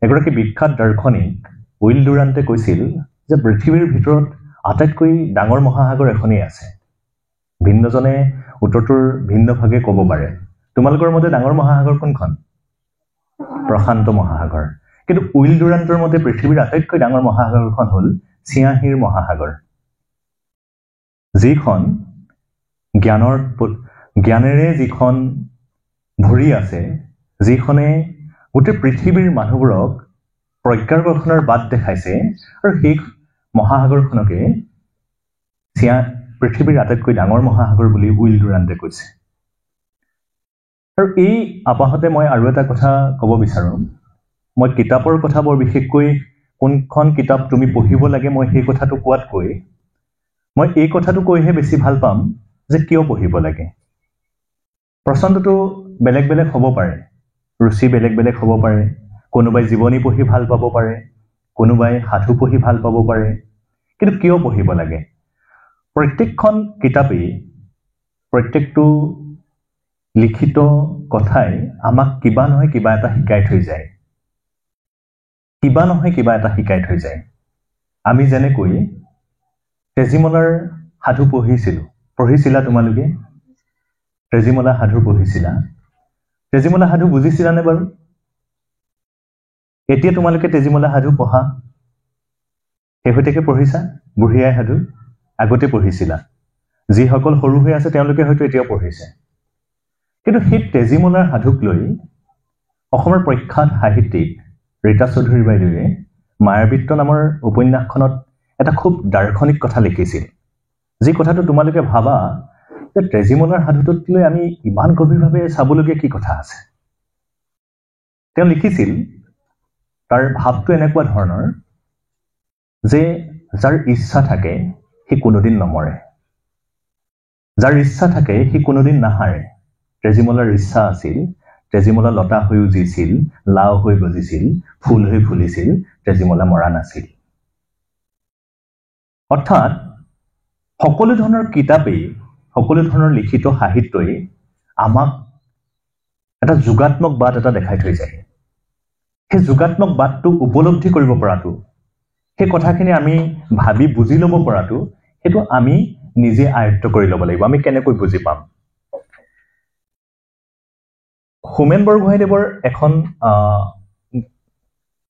এগৰাকী বিখ্যাত দাৰ্শনিক উইল ডুৰাণ্টে কৈছিল যে পৃথিৱীৰ ভিতৰত আটাইতকৈ ডাঙৰ মহাসাগৰ এখনেই আছে। ভিন্নজনে উত্তৰটোৰ ভিন্নভাৱে ক'ব পাৰে। তোমালোকৰ মতে ডাঙৰ মহাসাগৰ কোনখন? প্ৰশান্ত মহাসাগৰ। কিন্তু উইল ডুৰাণ্টৰ মতে পৃথিৱীৰ আটাইতকৈ ডাঙৰ মহাসাগৰখন হ'ল চিয়াঁহীৰ মহাসাগৰ, যিখন জ্ঞানেৰে যিখন ভৰি আছে, যিখনে গোটেই পৃথিৱীৰ মানুহবোৰক প্ৰজ্ঞাৰ গঠনৰ বাট দেখাইছে, আৰু সেই মহাসাগৰখনকে পৃথিৱীৰ আটাইতকৈ ডাঙৰ মহাসাগৰ বুলি উইল ডুৰাণ্টে কৈছে। আৰু এই আপাহতে মই আৰু এটা কথা ক'ব বিচাৰোঁ। মই কিতাপৰ কথা বৰ বিশেষকৈ কোনখন কিতাপ তুমি পঢ়িব লাগে মই সেই কথাটো কোৱাতকৈ মই এই কথাটো কৈহে বেছি ভাল পাম যে কিয় পঢ়িব লাগে। পচন্দটো বেলেগ বেলেগ হ'ব পাৰে, ৰুচি বেলেগ বেলেগ হ'ব পাৰে। কোনোবাই জীৱনী পঢ়ি ভাল পাব পাৰে, কোনোবাই সাধু পঢ়ি ভাল পাব পাৰে। কিন্তু কিয় পঢ়িব লাগে? প্ৰত্যেকখন কিতাপেই, প্ৰত্যেকটো লিখিত কথাই আমাক কিবা নহয় কিবা এটা শিকাই থৈ যায়, কিবা নহয় কিবা এটা শিকাই থৈ যায়। আমি যেনেকৈ তেজীমলাৰ সাধু পঢ়িছিলা তোমালোকে? তেজীমলা সাধু পঢ়িছিলা? তেজীমলা সাধু বুজিছিলানে বাৰু? এতিয়া তোমালোকে তেজীমলা সাধু পঢ়া, শেহতীয়াকৈ পঢ়িছা? বুঢ়ী আই সাধু আগতে পঢ়িছিলা। যিসকল সৰু হৈ আছে তেওঁলোকে হয়তো এতিয়াও পঢ়িছে। কিন্তু সেই তেজীমলাৰ সাধুক লৈ অসমৰ প্ৰখ্যাত সাহিত্যিক ৰীতা চৌধুৰী বাইদেৱে মায়াবৃত্ত নামৰ উপন্যাসখনত এটা খুব দাৰ্শনিক কথা লিখিছিল, যি কথাটো তোমালোকে ভাবা যে তেজীমলাৰ সাধুটোক লৈ আমি ইমান গভীৰভাৱে চাবলগীয়া কি কথা আছে। তেওঁ লিখিছিল, তাৰ ভাৱটো এনেকুৱা ধৰণৰ যে যাৰ ইচ্ছা থাকে সি কোনোদিন নমৰে, যাৰ ইচ্ছা থাকে সি কোনোদিন নাহাৰে। তেজীমলাৰ ইচ্ছা আছিল, তেজীমলা লতা হৈ উজিছিল, লাও হৈ গজিছিল, ফুল হৈ ফুলিছিল, তেজীমলা মৰা নাছিল। অৰ্থাৎ সকলো ধৰণৰ কিতাপেই, সকলো ধৰণৰ লিখিত সাহিত্যই আমাক এটা যোগাত্মক বাট এটা দেখাই থৈ যায়। সেই যোগাত্মক বাটটো উপলব্ধি কৰিব পৰাটো, সেই কথাখিনি আমি ভাবি বুজি ল'ব পৰাটো, সেইটো আমি নিজে আয়ত্ত কৰি ল'ব লাগিব। আমি কেনেকৈ বুজি পাম? হোমেন বৰগোহাঞিদেৱৰ এখন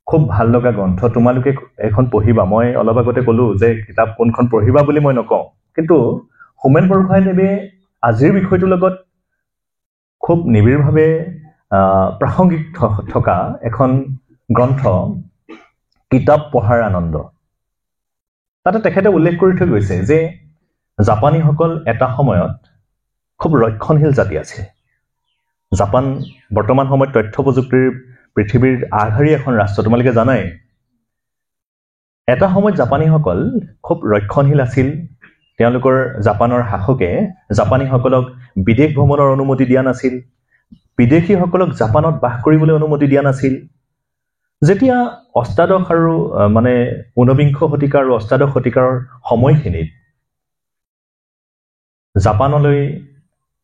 খুব ভাল লগা গ্ৰন্থ, তোমালোকে এখন পঢ়িবা। মই অলপ আগতে ক'লো যে কিতাপ কোনখন পঢ়িবা বুলি মই নকওঁ, কিন্তু হোমেন বৰগোহাঞিদেৱে আজিৰ বিষয়টোৰ লগত খুব নিবিড়ভাৱে প্ৰাসংগিক থকা এখন গ্ৰন্থ, কিতাপ পঢ়াৰ আনন্দ। তাতে তেখেতে উল্লেখ কৰি থৈ গৈছে যে জাপানীসকল এটা সময়ত খুব ৰক্ষণশীল জাতি আছিল। জাপান বৰ্তমান সময়ত তথ্য প্ৰযুক্তিৰ পৃথিৱীৰ আগশাৰীৰ এখন ৰাষ্ট্ৰ, তোমালোকে জানাই। এটা সময়ত জাপানীসকল খুব ৰক্ষণশীল আছিল। তেওঁলোকৰ জাপানৰ শাসকে জাপানীসকলক বিদেশ ভ্ৰমণৰ অনুমতি দিয়া নাছিল, বিদেশীসকলক জাপানত বাস কৰিবলৈ অনুমতি দিয়া নাছিল। যেতিয়া অষ্টাদশ আৰু ঊনবিংশ শতিকা আৰু অষ্টাদশ শতিকাৰ সময়খিনিত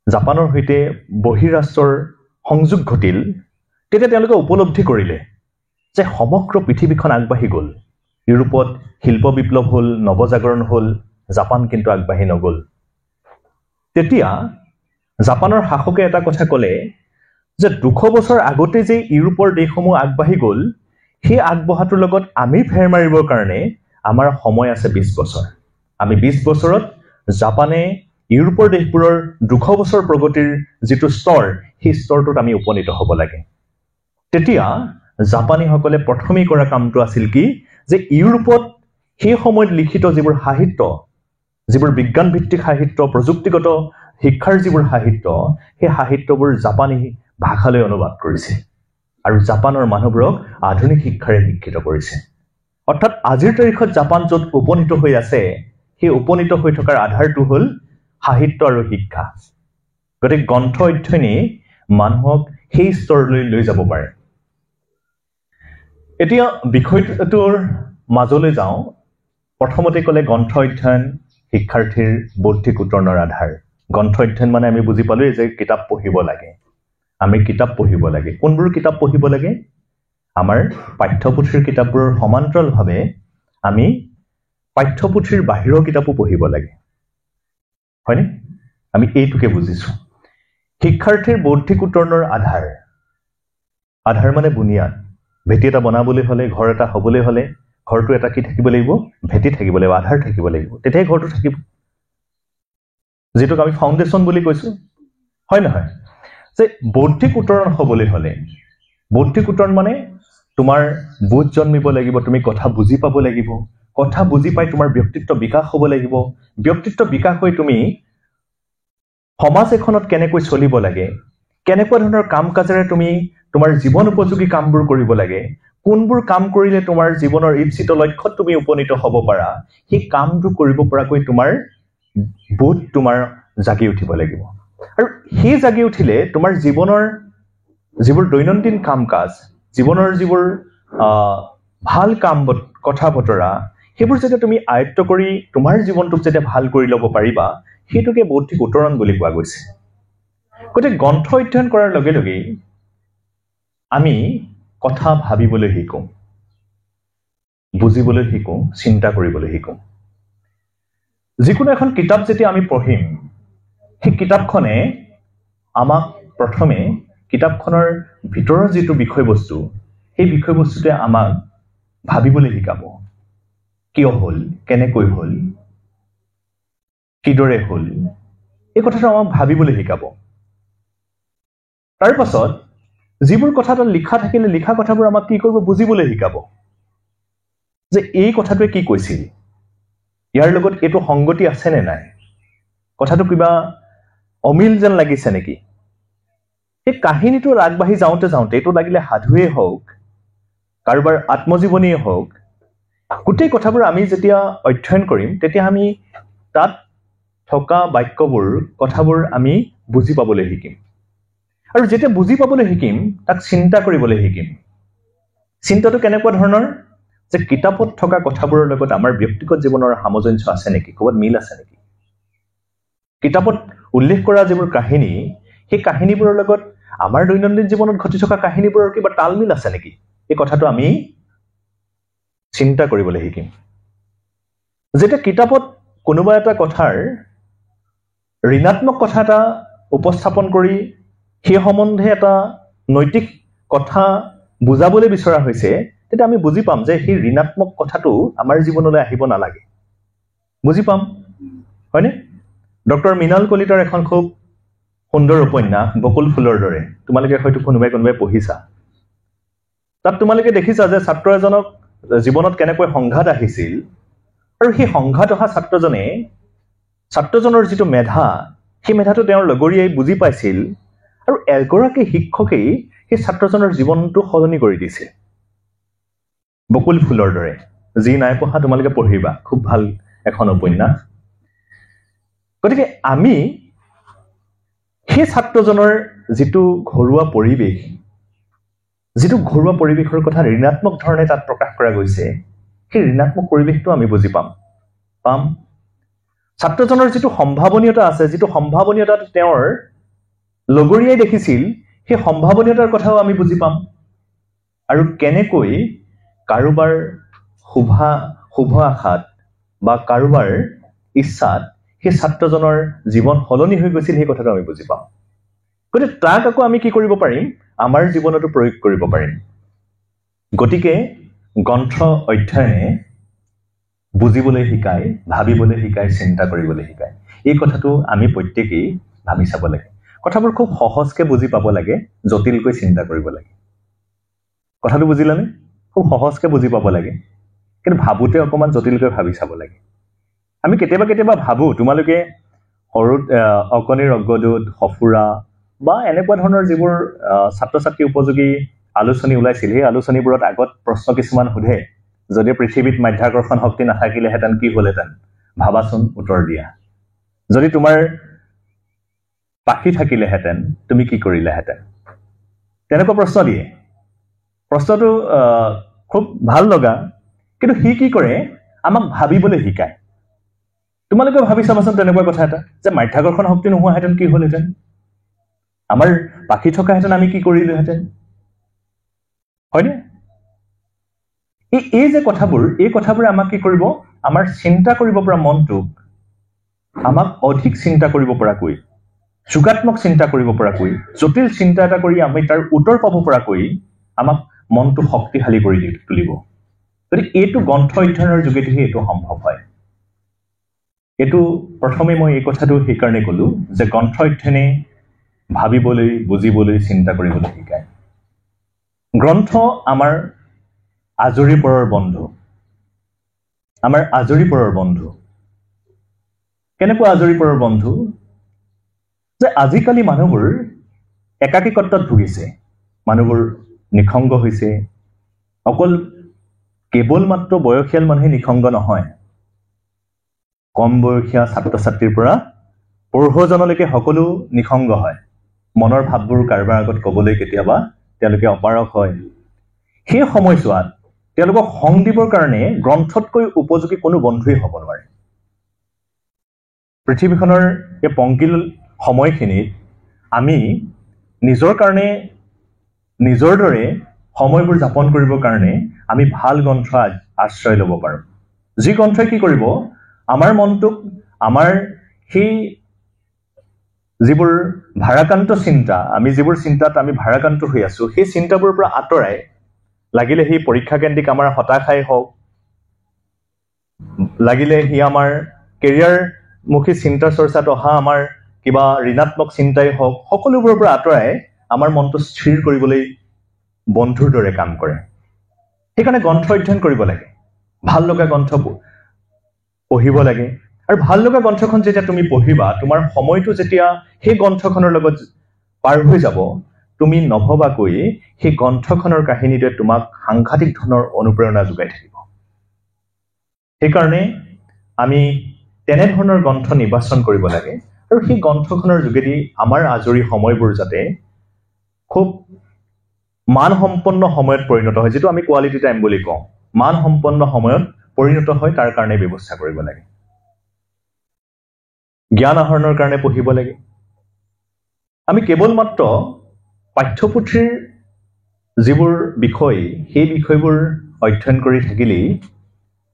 জাপানৰ সৈতে বহিৰাষ্ট্ৰৰ সংযোগ ঘটিল, তেতিয়া তেওঁলোকে উপলব্ধি কৰিলে যে সমগ্ৰ পৃথিৱীখন আগবাঢ়ি গ'ল। ইউৰোপত শিল্প বিপ্লৱ হ'ল, নৱজাগৰণ হ'ল, জাপান কিন্তু আগবাঢ়ি নগ'ল। তেতিয়া জাপানৰ শাসকে এটা কথা ক'লে যে 200 বছৰ আগতে যে ইউৰোপৰ দেশসমূহ আগবাঢ়ি গ'ল, সেই আগবঢ়াটোৰ লগত আমি ফেৰ মাৰিবৰ কাৰণে আমাৰ সময় আছে 20 বছৰ। আমি 20 বছৰত জাপানে ইউৰোপৰ দেশবোৰৰ 200 বছৰ প্ৰগতিৰ যিটো স্তৰ, সেই স্তৰটোত আমি উপনীত হ'ব লাগে। তেতিয়া জাপানীসকলে প্ৰথমেই কৰা কামটো আছিল কি, যে ইউৰোপত সেই সময়ত লিখিত যিবোৰ সাহিত্য, যিবোৰ বিজ্ঞানভিত্তিক সাহিত্য, প্ৰযুক্তিগত শিক্ষাৰ যিবোৰ সাহিত্য, সেই সাহিত্যবোৰ জাপানী ভাষালৈ অনুবাদ কৰিছে আৰু জাপানৰ মানুহবোৰক আধুনিক শিক্ষাৰে শিক্ষিত কৰিছে। অৰ্থাৎ আজিৰ তাৰিখত জাপান য'ত উপনীত হৈ আছে, সেই উপনীত হৈ থকাৰ আধাৰটো হ'ল সাহিত্য আৰু শিক্ষা। গতিকে গ্ৰন্থ অধ্যয়নে মানুহক সেই স্তৰলৈ লৈ যাব পাৰে। এতিয়া বিষয়টোৰ মাজলৈ যাওঁ। প্ৰথমতে ক'লে গ্ৰন্থ অধ্যয়ন শিক্ষাৰ্থীৰ বৌদ্ধিক উত্তৰণৰ আধাৰ। গ্ৰন্থ অধ্যয়ন মানে আমি বুজি পালোৱে যে কিতাপ পঢ়িব লাগে। আমি কিতাপ পঢ়িব লাগে। কোনবোৰ কিতাপ পঢ়িব লাগে? আমাৰ পাঠ্যপুথিৰ কিতাপবোৰৰ সমান্তৰালভাৱে আমি পাঠ্যপুথিৰ বাহিৰৰ কিতাপো পঢ়িব লাগে হয়নে আমি এইটোকে বুজিছো শিক্ষাৰ্থীৰ বৌদ্ধিক উত্তৰণৰ আধাৰ মানে বুনিয়াদ ভেটি এটা বনাবলৈ হলে ঘৰ এটা হ'বলৈ হলে ঘৰটো এটা কি থাকিব লাগিব ভেটি থাকিব লাগিব আধাৰ থাকিব লাগিব তেতিয়াই ঘৰটো থাকিব যেটোক আমি ফাউন্ডেশন বুলি কৈছো হয় নহয় যে বৌদ্ধিক উত্তৰণ হ'বলৈ হলে বৌদ্ধিক উত্তৰণ মানে তোমাৰ বুধ জন্মিব লাগিব তুমি কথা বুজি পাব লাগিব কথা বুজি পাই তোমাৰ ব্যক্তিত্ব বিকাশ হ'ব লাগিব ব্যক্তিত্ব বিকাশ হৈ তুমি সমাজ এখনত কেনেকৈ চলিব লাগে কেনেকুৱা ধৰণৰ কাম কাজেৰে তুমি তোমাৰ জীৱন উপযোগী কামবোৰ কৰিব লাগে কোনবোৰ কাম কৰিলে তোমাৰ জীৱনৰ ইচ্ছিত লক্ষ্যত তুমি উপনীত হ'ব পাৰা সেই কামটো কৰিব পৰাকৈ তোমাৰ বুধ তোমাৰ জাগি উঠিব লাগিব আৰু সেই জাগি উঠিলে তোমাৰ জীৱনৰ যিবোৰ দৈনন্দিন কাম কাজ জীৱনৰ যিবোৰ ভাল কাম কথা বতৰা সেইবোৰ যেতিয়া তুমি আয়ত্ত কৰি তোমাৰ জীৱনটোক যেতিয়া ভাল কৰি ল'ব পাৰিবা সেইটোকে বৌদ্ধিক উত্তৰণ বুলি কোৱা গৈছে গতিকে গ্ৰন্থ অধ্যয়ন কৰাৰ লগে লগে আমি কথা ভাবিবলৈ শিকো বুজিবলৈ শিকো চিন্তা কৰিবলৈ শিকো যিকোনো এখন কিতাপ যেতিয়া আমি পঢ়িম সেই কিতাপখনে আমাক প্ৰথমে কিতাপখনৰ ভিতৰৰ যিটো বিষয়বস্তু সেই বিষয়বস্তুতে আমাক ভাবিবলৈ শিকাব কিয় হ'ল কেনেকৈ হ'ল কিদৰে হ'ল এই কথাটো আমাক ভাবিবলৈ শিকাব তাৰ পাছত যিবোৰ কথা তাত লিখা থাকিলে লিখা কথাবোৰ আমাক কি কৰিব বুজিবলৈ শিকাব যে এই কথাটোৱে কি কৈছিল ইয়াৰ লগত এইটো সংগতি আছে নে নাই কথাটো কিবা অমিল যেন লাগিছে নেকি এই কাহিনীটো আগবাঢ়ি যাওঁতে যাওঁতে এইটো লাগিলে সাধুৱে হওক কাৰোবাৰ আত্মজীৱনীয়ে হওক গোটেই কথাবোৰ আমি যেতিয়া অধ্যয়ন কৰিম তেতিয়া আমি তাত থকা বাক্যবোৰ কথাবোৰ আমি বুজি পাবলৈ শিকিম আৰু যেতিয়া বুজি পাবলৈ শিকিম তাক চিন্তা কৰিবলৈ শিকিম চিন্তাটো কেনেকুৱা ধৰণৰ যে কিতাপত থকা কথাবোৰৰ লগত আমাৰ ব্যক্তিগত জীৱনৰ সামঞ্জস্য আছে নেকি ক'ৰবাত মিল আছে নেকি কিতাপত উল্লেখ কৰা যিবোৰ কাহিনী সেই কাহিনীবোৰৰ লগত আমাৰ দৈনন্দিন জীৱনত ঘটি থকা কাহিনীবোৰৰ কিবা তালমিল আছে নেকি এই কথাটো আমি চিন্তা কৰিবলৈ শিকিম যেতিয়া কিতাপত কোনোবা এটা কথাৰ ঋণাত্মক কথা এটা উপস্থাপন কৰি সেই সম্বন্ধে এটা নৈতিক কথা বুজাবলৈ বিচৰা হৈছে তেতিয়া আমি বুজি পাম যে সেই ঋণাত্মক কথাটো আমাৰ জীৱনলৈ আহিব নালাগে বুজি পাম হয়নে ডক্টৰ মৃণাল কলিতাৰ এখন খুব সুন্দৰ উপন্যাস বকুল ফুলৰ দৰে তোমালোকে হয়তো কোনোবাই পঢ়িছা তাত তোমালোকে দেখিছা যে ছাত্ৰ এজনক জীৱনত কেনেকৈ সংঘাত আহিছিল আৰু সেই সংঘাত অহা ছাত্ৰজনৰ যিটো মেধা সেই মেধাটো তেওঁৰ লগৰীয়াই বুজি পাইছিল আৰু এগৰাকী শিক্ষকেই সেই ছাত্ৰজনৰ জীৱনটো সলনি কৰি দিছিল বকুল ফুলৰ দৰে যি নাই পঢ়া তোমালোকে পঢ়িবা খুব ভাল এখন উপন্যাস গতিকে আমি সেই ছাত্ৰজনৰ যিটো ঘৰুৱা পৰিৱেশৰ কথা ঋণাত্মক ধৰণে তাত প্ৰকাশ কৰা গৈছে সেই ঋণাত্মক পৰিৱেশটো আমি বুজি পাম ছাত্ৰজনৰ যিটো সম্ভাৱনীয়তা আছে যিটো সম্ভাৱনীয়তা তেওঁৰ লগৰীয়াই দেখিছিল সেই সম্ভাৱনীয়তাৰ কথাও আমি বুজি পাম আৰু কেনেকৈ কাৰোবাৰ শুভ আশাত বা কাৰোবাৰ ইচ্ছাত সেই ছাত্ৰজনৰ জীৱন সলনি হৈ গৈছিল সেই কথাটো আমি বুজি পাম গতিকে তাক আকৌ আমি কি কৰিব পাৰিম আমাৰ জীৱনতো প্ৰয়োগ কৰিব পাৰিম গতিকে গ্ৰন্থ অধ্যয়নে বুজিবলৈ শিকায় ভাবিবলৈ শিকায় চিন্তা কৰিবলৈ শিকায় এই কথাটো আমি প্ৰত্যেকেই ভাবি চাব লাগে কথাবোৰ খুব সহজকে বুজি পাব লাগে জটিলকৈ চিন্তা কৰিব লাগে কথাটো বুজিলানে খুব সহজকে বুজি পাব লাগে কিন্তু ভাবোতে অকমান জটিলকৈ ভাবি চাব লাগে আমি কেতিয়াবা ভাবো তোমালোকে সৰু অকণিৰ অগ্ৰদূত সফুৰা বা এনেকুৱা ধৰণৰ যিবোৰ ছাত্ৰ ছাত্ৰী উপযোগী আলোচনী ওলাইছিল সেই আলোচনীবোৰত আগত প্ৰশ্ন কিছুমান সোধে যদি পৃথিৱীত মাধ্যাকৰ্ষণ শক্তি নাথাকিলেহেঁতেন কি হ'লহেঁতেন ভাবাচোন উত্তৰ দিয়া যদি তোমাৰ পাখি থাকিলেহেঁতেন তুমি কি কৰিলাহেঁতেন তেনেকুৱা প্ৰশ্ন দিয়ে প্ৰশ্নটো খুব ভাল লগা কিন্তু সি কি কৰে আমাক ভাবিবলৈ শিকায় তোমালোকে ভাবি চাবাচোন তেনেকুৱা কথা এটা যে মাধ্যাকৰ্ষণ শক্তি নোহোৱাহেঁতেন কি হ'লহেঁতেন আমাৰ পাখি থকাহেঁতেন আমি কি কৰিলোহেঁতেন হয়নে এই যে কথাবোৰে আমাক কি কৰিব, আমাৰ চিন্তা কৰিব পৰা মনটোক আমাক অধিক চিন্তা কৰিব পৰাকৈ, যোগাত্মক চিন্তা কৰিব পৰাকৈ, জটিল চিন্তা এটা কৰি আমি তাৰ উত্তৰ পাব পৰাকৈ আমাক মনটো শক্তিশালী কৰি তুলিব। গতিকে এইটো গ্ৰন্থ অধ্যয়নৰ যোগেদিহে এইটো সম্ভৱ হয়। এইটো প্ৰথমে মই এই কথাটো সেইকাৰণে ক'লো যে গ্ৰন্থ অধ্যয়নে ভাবিবলৈ, বুজিবলৈ, চিন্তা কৰিবলৈ শিকায়। গ্ৰন্থ আমাৰ আজৰি পৰৰ বন্ধু, আমাৰ আজৰি পৰৰ বন্ধু। কেনেকুৱা আজৰি পৰৰ বন্ধু? যে আজিকালি মানুহবোৰ একাকীকত্বত ভুগিছে, মানুহবোৰ নিসংগ হৈছে। অকল কেৱল মাত্ৰ বয়সীয়াল মানুহে নিসংগ নহয়, কম বয়সীয়া ছাত্ৰ ছাত্ৰীৰ পৰা পৌঢ়জনলৈকে সকলো নিসংগ হয়। মনৰ ভাৱবোৰ কাৰোবাৰ আগত ক'বলৈ কেতিয়াবা তেওঁলোকে অপাৰগ হয়। সেই সময়ছোৱাত তেওঁলোকক সং দিবৰ কাৰণে গ্ৰন্থতকৈ উপযোগী কোনো বন্ধুৱেই হ'ব নোৱাৰে। পৃথিৱীখনৰ এই পংকিল সময়খিনিত আমি নিজৰ কাৰণে, নিজৰ দৰে সময়বোৰ যাপন কৰিবৰ কাৰণে আমি ভাল গ্ৰন্থ আশ্ৰয় ল'ব পাৰোঁ। যি গ্ৰন্থই কি কৰিব, আমাৰ মনটোক, আমাৰ সেই যিবোৰ ভাৰাক্ৰান্ত চিন্তা, আমি যিবোৰ চিন্তাত আমি ভাৰাক্ৰান্ত হৈ আছোঁ, সেই চিন্তাবোৰৰ পৰা আঁতৰাই, লাগিলে সি পৰীক্ষা কেন্দ্ৰিক আমাৰ হতাশাই হওক, লাগিলে সি আমাৰ কেৰিয়াৰমুখী চিন্তা চৰ্চাত অহা আমাৰ কিবা ঋণাত্মক চিন্তাই হওক, সকলোবোৰৰ পৰা আঁতৰাই আমাৰ মনটো স্থিৰ কৰিবলৈ বন্ধুৰ দৰে কাম কৰে। সেইকাৰণে গ্ৰন্থ অধ্যয়ন কৰিব লাগে, ভাল লগা গ্ৰন্থ পঢ়িব লাগে। আৰু ভাল লগা গ্ৰন্থখন যেতিয়া তুমি পঢ়িবা, তোমাৰ সময়টো যেতিয়া সেই গ্ৰন্থখনৰ লগত পাৰ হৈ যাব, তুমি নভবাকৈ সেই গ্ৰন্থখনৰ কাহিনীটোৱে তোমাক সাংঘাতিক ধৰণৰ অনুপ্ৰেৰণা যোগাই থাকিব। সেইকাৰণে আমি তেনেধৰণৰ গ্ৰন্থ নিৰ্বাচন কৰিব লাগে। আৰু সেই গ্ৰন্থখনৰ যোগেদি আমাৰ আজৰি সময়বোৰ যাতে খুব মানসম্পন্ন সময়ত পৰিণত হয়, যিটো আমি কোৱালিটি টাইম বুলি কওঁ, মানসম্পন্ন সময়ত পৰিণত হয়, তাৰ কাৰণে ব্যৱস্থা কৰিব লাগে। জ্ঞান আহৰণৰ কাৰণে পঢ়িব লাগে। আমি কেৱল মাত্ৰ পাঠ্যপুথিৰ যিবোৰ বিষয়, সেই বিষয়বোৰ অধ্যয়ন কৰি থাকিলেই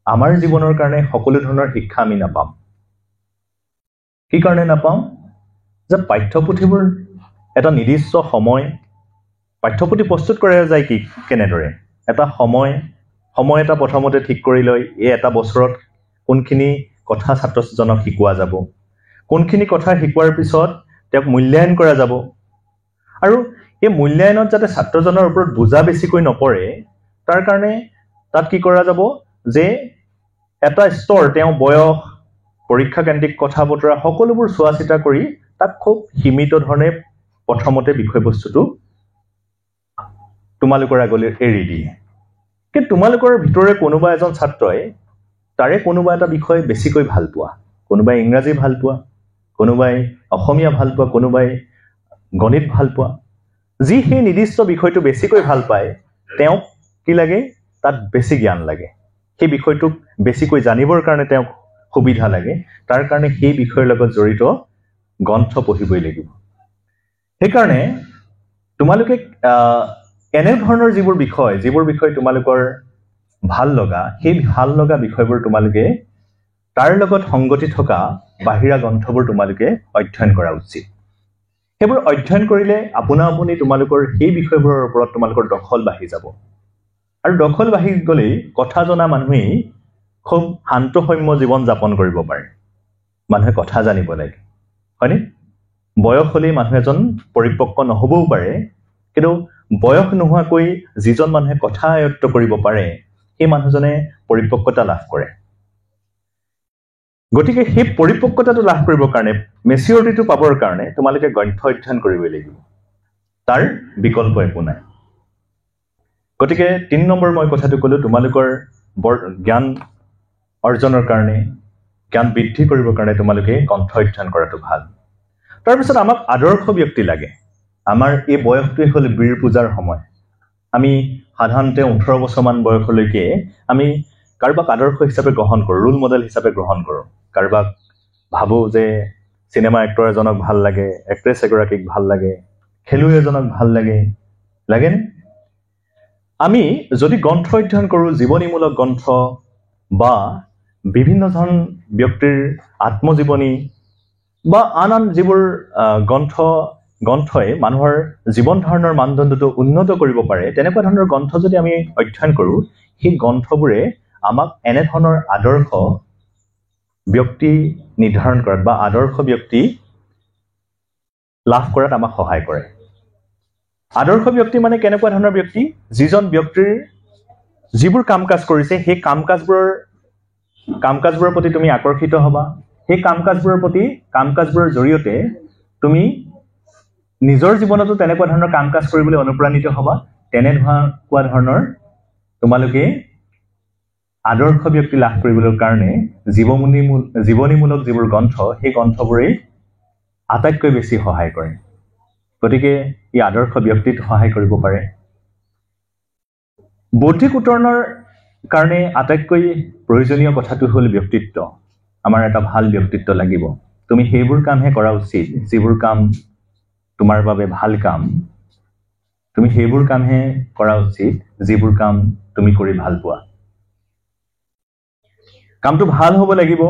আমাৰ জীৱনৰ কাৰণে সকলো ধৰণৰ শিক্ষা আমি নাপাম। কি কাৰণে নাপাম? যে পাঠ্যপুথিবোৰ এটা নিৰ্দিষ্ট সময়, পাঠ্যপুথি প্ৰস্তুত কৰা যায় কেনেদৰে? এটা সময় এটা প্ৰথমতে ঠিক কৰি লৈ এই এটা বছৰত কোনখিনি কথা ছাত্ৰজনক শিকোৱা যাব, কোনখিনি কথা শিকোৱাৰ পিছত তেওঁক মূল্যায়ন কৰা যাব। আৰু এই মূল্যায়নত যাতে ছাত্ৰজনৰ ওপৰত বোজা বেছিকৈ নপৰে, তাৰ কাৰণে তাত কি কৰা যাব যে এটা স্তৰ, তেওঁ বয়স, পৰীক্ষা কেন্দ্ৰিক কথা বতৰা সকলোবোৰ চোৱা চিতা কৰি তাক খুব সীমিত ধৰণে প্ৰথমতে বিষয়বস্তুটো তোমালোকৰ আগলৈ এৰি দিয়ে। কিন্তু তোমালোকৰ ভিতৰে কোনোবা এজন ছাত্ৰই তাৰে কোনোবা এটা বিষয় বেছিকৈ ভাল পোৱা, কোনোবাই ইংৰাজী ভাল পোৱা, কোনোবাই অসমীয়া ভাল পোৱা, কোনোবাই গণিত ভাল পোৱা। যি সেই নিৰ্দিষ্ট বিষয়টো বেছিকৈ ভাল পায়, তেওঁক কি লাগে? তাত বেছি জ্ঞান লাগে। সেই বিষয়টোক বেছিকৈ জানিবৰ কাৰণে তেওঁক সুবিধা লাগে। তাৰ কাৰণে সেই বিষয়ৰ লগত জড়িত গ্ৰন্থ পঢ়িবই লাগিব। সেইকাৰণে তোমালোকে এনেধৰণৰ যিবোৰ বিষয় তোমালোকৰ ভাল লগা, সেই ভাল লগা বিষয়বোৰ তোমালোকে তাৰ লগত সংগতি থকা বাহিৰা গ্ৰন্থবোৰ তোমালোকে অধ্যয়ন কৰা উচিত। সেইবোৰ অধ্যয়ন কৰিলে আপোনা আপুনি তোমালোকৰ সেই বিষয়বোৰৰ ওপৰত তোমালোকৰ দখল বাঢ়ি যাব। আৰু দখল বাঢ়ি গ'লেই কথা জনা মানুহেই খুব শান্তসৌম্য জীৱন যাপন কৰিব পাৰে। মানুহে কথা জানিব লাগে, হয়নে? বয়স হ'লেই মানুহ এজন পৰিপক্ক নহ'বও পাৰে, কিন্তু বয়স নোহোৱাকৈ যিজন মানুহে কথা আয়ত্ব কৰিব পাৰে, সেই মানুহজনে পৰিপক্কতা লাভ কৰে। গতিকে সেই পৰিপক্কতাটো লাভ কৰিবৰ কাৰণে, মেচিউৰিটিটো পাবৰ কাৰণে তোমালোকে গ্ৰন্থ অধ্যয়ন কৰিবই লাগিব। তাৰ বিকল্প একো নাই। গতিকে ৩ নম্বৰ মই কথাটো ক'লো, তোমালোকৰ জ্ঞান অৰ্জনৰ কাৰণে, জ্ঞান বৃদ্ধি কৰিবৰ কাৰণে তোমালোকে গ্ৰন্থ অধ্যয়ন কৰাটো ভাল। তাৰপিছত আমাক আদৰ্শ ব্যক্তি লাগে। আমাৰ এই বয়সটোৱে হ'ল বীৰ পূজাৰ সময়। আমি সাধাৰণতে 18 বছৰমান বয়সলৈকে আমি কাৰোবাক আদৰ্শ হিচাপে গ্ৰহণ কৰোঁ, ৰোল মডেল হিচাপে গ্ৰহণ কৰোঁ। কাৰোবাক ভাবোঁ যে চিনেমা এক্টৰ এজনক ভাল লাগে, এক্ট্ৰেছ এগৰাকীক ভাল লাগে, খেলুৱৈ এজনক ভাল লাগে, লাগেনে? আমি যদি গ্ৰন্থ অধ্যয়ন কৰোঁ, জীৱনীমূলক গ্ৰন্থ বা বিভিন্নজন ব্যক্তিৰ আত্মজীৱনী বা আন যিবোৰ গ্ৰন্থই মানুহৰ জীৱন ধাৰণৰ মানদণ্ডটো উন্নত কৰিব পাৰে, তেনেকুৱা ধৰণৰ গ্ৰন্থ যদি আমি অধ্যয়ন কৰোঁ, সেই গ্ৰন্থবোৰে আমাক এনেধৰণৰ আদৰ্শ ব্যক্তি নিৰ্ধাৰণ কৰাত বা আদৰ্শ ব্যক্তি লাভ কৰাত আমাক সহায় কৰে। আদৰ্শ ব্যক্তি মানে কেনেকুৱা ধৰণৰ ব্যক্তি? যিজন ব্যক্তিৰ যিবোৰ কাম কাজ কৰিছে, সেই কাম কাজবোৰৰ প্ৰতি তুমি আকৰ্ষিত হ'বা। সেই কাম কাজবোৰৰ জৰিয়তে তুমি নিজৰ জীৱনতো তেনেকুৱা ধৰণৰ কাম কাজ কৰিবলৈ অনুপ্ৰাণিত হ'বা। তেনেকুৱা ধৰণৰ তোমালোকে আদৰ্শ ব্যক্তি লাভ কৰিবলৈ কাৰণে জীৱনীমূলক যিবোৰ গ্ৰন্থ, সেই গ্ৰন্থবোৰেই আটাইতকৈ বেছি সহায় কৰে। গতিকে ই আদৰ্শ ব্যক্তিত সহায় কৰিব পাৰে। বৌদ্ধিক উত্তৰণৰ কাৰণে আটাইতকৈ প্ৰয়োজনীয় কথাটো হ'ল ব্যক্তিত্ব। আমাৰ এটা ভাল ব্যক্তিত্ব লাগিব। তুমি সেইবোৰ কামহে কৰা উচিত যিবোৰ কাম তোমাৰ বাবে ভাল কাম। তুমি সেইবোৰ কামহে কৰা উচিত যিবোৰ কাম তুমি কৰি ভাল পোৱা। কামটো ভাল হ'ব লাগিব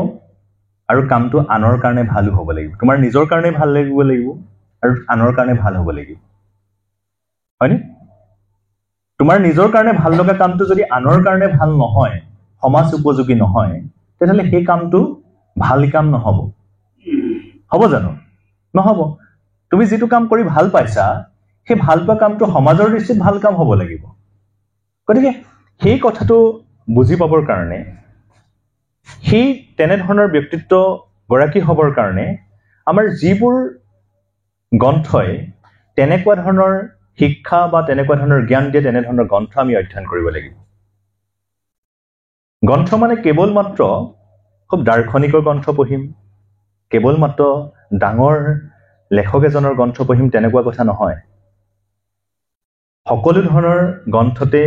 আৰু কামটো আনৰ কাৰণে ভালো হ'ব লাগিব। তোমাৰ নিজৰ কাৰণে ভাল লাগিব আৰু আনৰ কাৰণে ভাল হ'ব লাগিব, হয়নে? তোমাৰ নিজৰ কাৰণে ভাল লগা কামটো যদি আনৰ কাৰণে ভাল নহয়, সমাজ উপযোগী নহয়, তেতিয়াহ'লে সেই কামটো ভাল কাম নহ'ব। হ'ব জানো? নহ'ব। তুমি যিটো কাম কৰি ভাল পাইছা, সেই ভাল পোৱা কামটো সমাজৰ দৃষ্টিত ভাল কাম হ'ব লাগিব। গতিকে সেই কথাটো বুজি পাবৰ কাৰণে, সেই তেনেধৰণৰ ব্যক্তিত্ব গৰাকী হ'বৰ কাৰণে আমাৰ যিবোৰ গ্ৰন্থই তেনেকুৱা ধৰণৰ শিক্ষা বা তেনেকুৱা ধৰণৰ জ্ঞান দিয়ে, তেনেধৰণৰ গ্ৰন্থ আমি অধ্যয়ন কৰিব লাগিব। গ্ৰন্থ মানে কেৱল মাত্ৰ খুব দাৰ্শনিকৰ গ্ৰন্থ পঢ়িম, কেৱল মাত্ৰ ডাঙৰ লেখক এজনৰ গ্ৰন্থ পঢ়িম, তেনেকুৱা কথা নহয়। সকলো ধৰণৰ গ্ৰন্থতে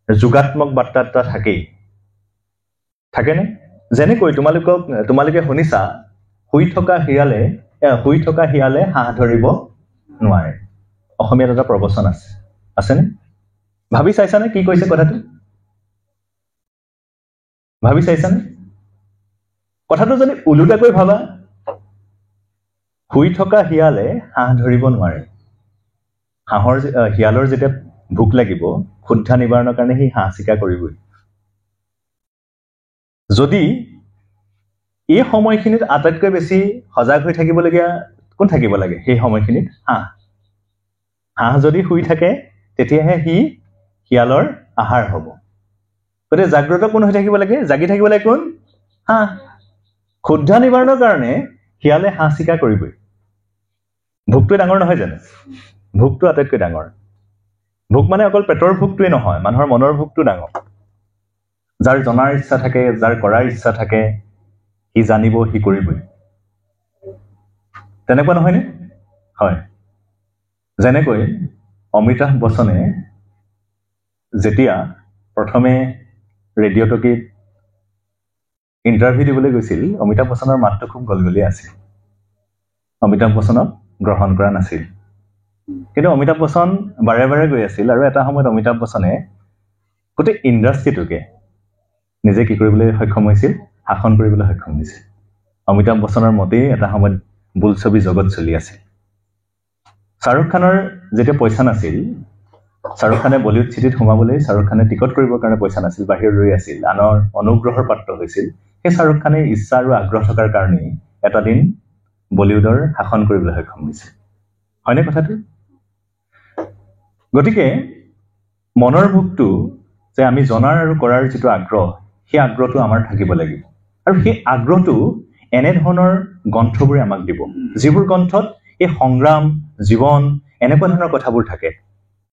যোগাত্মক বাৰ্তা এটা থাকেনে? যেনেকৈ তোমালোকে শুনিছা, শুই থকা শিয়ালে হাঁহ ধৰিব নোৱাৰে। অসমীয়াত এটা প্ৰবচন আছেনে? ভাবি চাইছানে কি কৈছে কথাটো? ভাবি চাইছানে? কথাটো যদি ওলোটাকৈ ভাবা, শুই থকা শিয়ালে হাঁহ ধৰিব নোৱাৰে। শিয়ালৰ যেতিয়া ভোক লাগিব, ক্ষুধা নিবাৰণৰ কাৰণে সি হাঁহ চিকাৰ কৰিবই। যদি এই সময়খিনিত আটাইতকৈ বেছি সজাগ হৈ থাকিবলগীয়া কোন থাকিব লাগে? সেই সময়খিনিত হাঁহ যদি শুই থাকে, তেতিয়াহে সি শিয়ালৰ আহাৰ হ'ব। গতিকে জাগ্ৰত কোন হৈ থাকিব লাগে? জাগি থাকিব লাগে কোন? হাঁহ। ক্ষুধা নিবাৰণৰ কাৰণে শিয়ালে হাঁহ চিকাৰ কৰিবই। ভোকটোৱে ডাঙৰ নহয় জানো? ভোকটো আটাইতকৈ ডাঙৰ। ভোক মানে অকল পেটৰ ভোকটোৱে নহয়, মানুহৰ মনৰ ভোকটো ডাঙৰ। যাৰ জনাৰ ইচ্ছা থাকে, যাৰ কৰাৰ ইচ্ছা থাকে, সি জানিব, সি কৰিবই। তেনেকুৱা নহয়নে? হয়। যেনেকৈ অমিতাভ বচ্চনে যেতিয়া প্ৰথমে ৰেডিঅ' টকিত ইণ্টাৰভিউ দিবলৈ গৈছিল, অমিতাভ বচ্চনৰ মাতটো খুব গলগলীয়া আছিল। অমিতাভ বচ্চনক গ্ৰহণ কৰা নাছিল। কিন্তু অমিতাভ বচ্চন বাৰে বাৰে গৈ আছিল, আৰু এটা সময়ত অমিতাভ বচ্চনে গোটেই ইণ্ডাষ্ট্ৰিটোকে নিজে কি কৰিবলৈ সক্ষম হৈছিল? শাসন কৰিবলৈ সক্ষম হৈছিল। অমিতাভ বচ্চনৰ মতেই এটা সময়ত বোলছবি জগত চলি আছিল। শ্বাহৰুখ খানৰ যেতিয়া পইচা নাছিল, শ্বাহৰুখ খানে বলিউড চিটিত সোমাবলৈ শ্বাহৰুখ খানে টিকট কৰিবৰ কাৰণে পইচা নাছিল, বাহিৰত ৰৈ আছিল, আনৰ অনুগ্ৰহৰ পাত্ৰ হৈছিল। সেই শ্বাহৰুখ খানে ইচ্ছা আৰু আগ্ৰহ থকাৰ কাৰণেই এটা দিন বলিউডৰ শাসন কৰিবলৈ সক্ষম হৈছিল। হয়নে কথাটো? গতিকে মনৰ ভোকটো যে আমি জনাৰ আৰু কৰাৰ যিটো আগ্ৰহ, সেই আগ্ৰহটো আমাৰ থাকিব লাগিব। আৰু সেই আগ্ৰহটো এনেধৰণৰ গ্ৰন্থবোৰে আমাক দিব, যিবোৰ গ্ৰন্থত এই সংগ্ৰাম, জীৱন, এনেকুৱা ধৰণৰ কথাবোৰ থাকে।